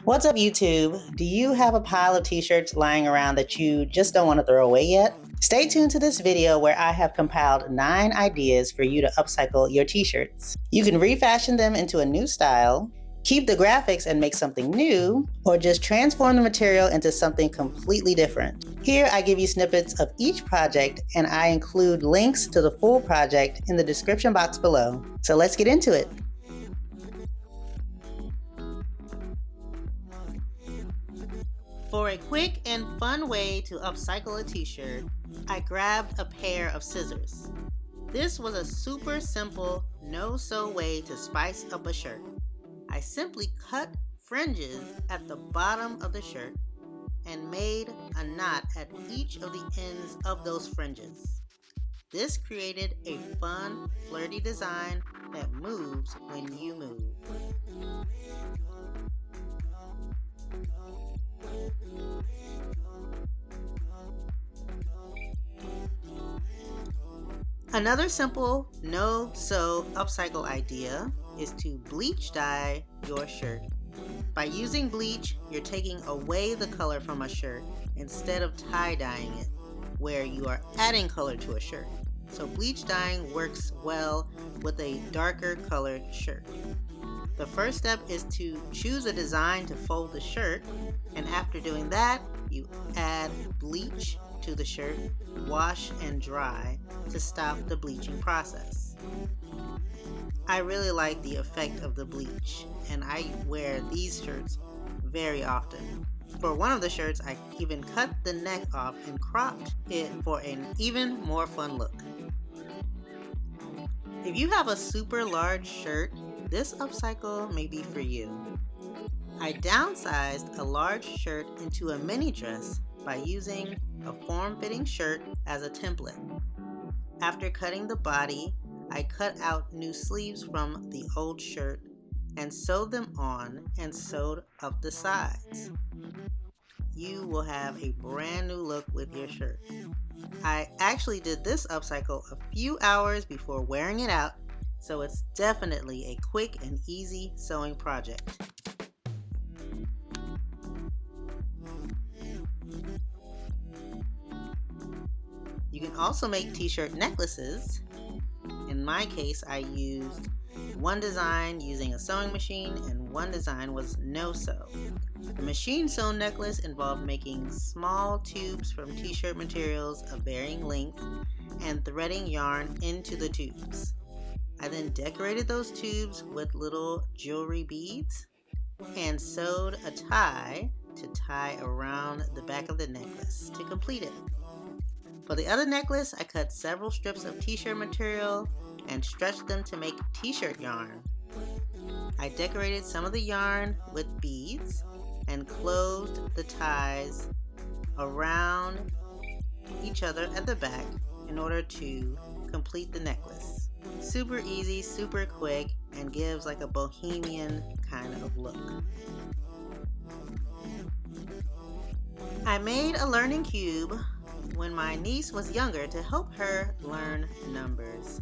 What's up, YouTube? Do you have a pile of t-shirts lying around that you just don't want to throw away yet? Stay tuned to this video where I have compiled 9 ideas for you to upcycle your t-shirts. You can refashion them into a new style, keep the graphics and make something new, or just transform the material into something completely different. Here I give you snippets of each project, and I include links to the full project in the description box below. So let's get into it. For a quick and fun way to upcycle a t-shirt, I grabbed a pair of scissors. This was a super simple, no-sew way to spice up a shirt. I simply cut fringes at the bottom of the shirt and made a knot at each of the ends of those fringes. This created a fun, flirty design that moves when you move. Another simple no-sew upcycle idea is to bleach dye your shirt. By using bleach, you're taking away the color from a shirt instead of tie-dyeing it, where you are adding color to a shirt. So bleach dyeing works well with a darker colored shirt. The first step is to choose a design to fold the shirt, and after doing that, you add bleach to the shirt, wash and dry to stop the bleaching process. I really like the effect of the bleach, and I wear these shirts very often. For one of the shirts, I even cut the neck off and cropped it for an even more fun look. If you have a super large shirt, this upcycle may be for you. I downsized a large shirt into a mini dress by using a form-fitting shirt as a template. After cutting the body, I cut out new sleeves from the old shirt and sewed them on and sewed up the sides. You will have a brand new look with your shirt. I actually did this upcycle a few hours before wearing it out, so it's definitely a quick and easy sewing project. You can also make t-shirt necklaces. In my case, I used one design using a sewing machine and one design was no-sew. The machine sewn necklace involved making small tubes from t-shirt materials of varying lengths and threading yarn into the tubes. I then decorated those tubes with little jewelry beads and sewed a tie to tie around the back of the necklace to complete it. For the other necklace, I cut several strips of t-shirt material and stretched them to make t-shirt yarn. I decorated some of the yarn with beads and closed the ties around each other at the back in order to complete the necklace. Super easy, super quick, and gives like a bohemian kind of look. I made a learning cube when my niece was younger to help her learn numbers.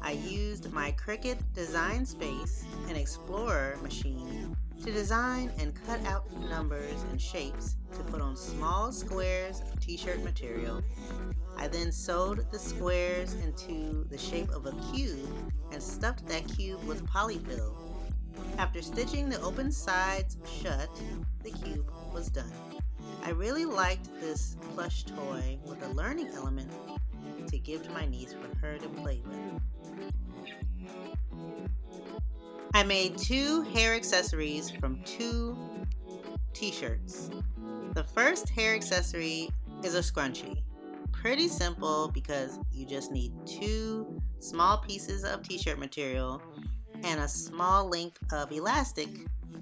I used my Cricut Design Space and Explorer machine to design and cut out numbers and shapes to put on small squares of t-shirt material. I then sewed the squares into the shape of a cube and stuffed that cube with polyfill. After stitching the open sides shut, the cube was done. I really liked this plush toy with a learning element to give to my niece for her to play with. I made 2 hair accessories from 2 t-shirts. The first hair accessory is a scrunchie. Pretty simple because you just need 2 small pieces of t-shirt material and a small length of elastic.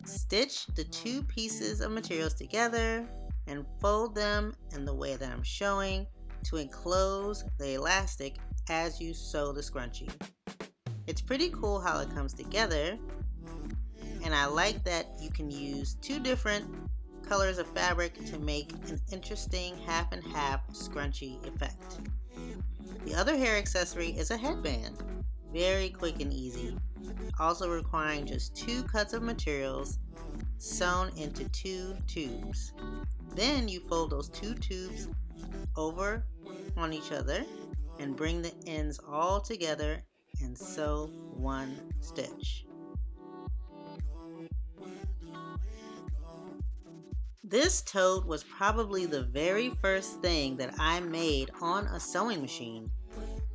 Stitch the 2 pieces of materials together and fold them in the way that I'm showing to enclose the elastic as you sew the scrunchie. It's pretty cool how it comes together, and I like that you can use 2 different colors of fabric to make an interesting half and half scrunchie effect. The other hair accessory is a headband. Very quick and easy. also requiring just 2 cuts of materials sewn into 2 tubes. Then you fold those 2 tubes over on each other and bring the ends all together and sew 1 stitch. This tote was probably the very first thing that I made on a sewing machine,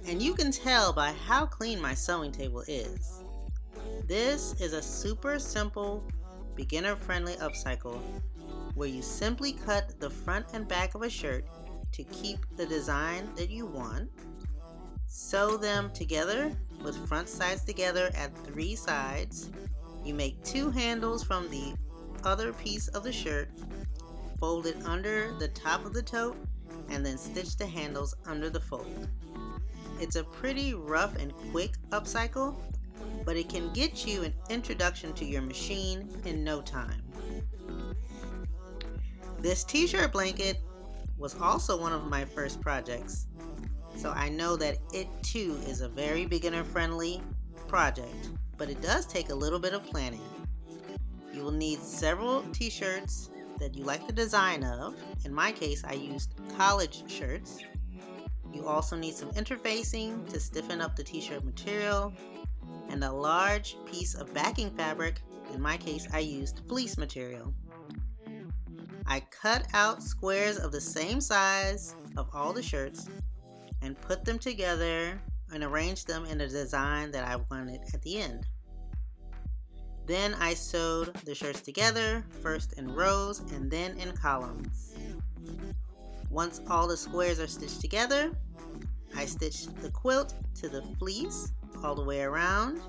and you can tell by how clean my sewing table is. This is a super simple, beginner-friendly upcycle where you simply cut the front and back of a shirt to keep the design that you want, sew them together with front sides together at 3 sides. You make 2 handles from the other piece of the shirt, fold it under the top of the tote, and then stitch the handles under the fold. It's a pretty rough and quick upcycle, but it can get you an introduction to your machine in no time. This t-shirt blanket was also one of my first projects, so I know that it too is a very beginner-friendly project, but it does take a little bit of planning. You will need several t-shirts that you like the design of. In my case, I used college shirts. You also need some interfacing to stiffen up the t-shirt material, and a large piece of backing fabric. In my case, I used fleece material. I cut out squares of the same size of all the shirts and put them together and arranged them in a design that I wanted at the end. Then I sewed the shirts together, first in rows and then in columns. Once all the squares are stitched together, I stitched the quilt to the fleece all the way around,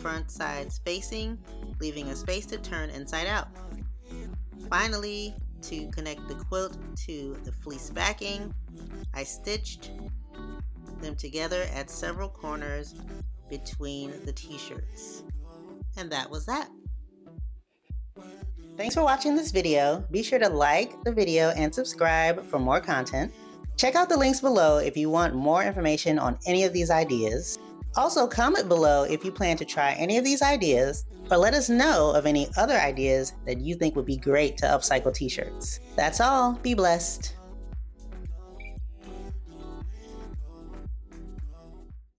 front side spacing, leaving a space to turn inside out. Finally, to connect the quilt to the fleece backing, I stitched them together at several corners between the t-shirts. And that was that. Thanks for watching this video. Be sure to like the video and subscribe for more content. Check out the links below if you want more information on any of these ideas. Also, comment below if you plan to try any of these ideas, or let us know of any other ideas that you think would be great to upcycle t-shirts. That's all. Be blessed.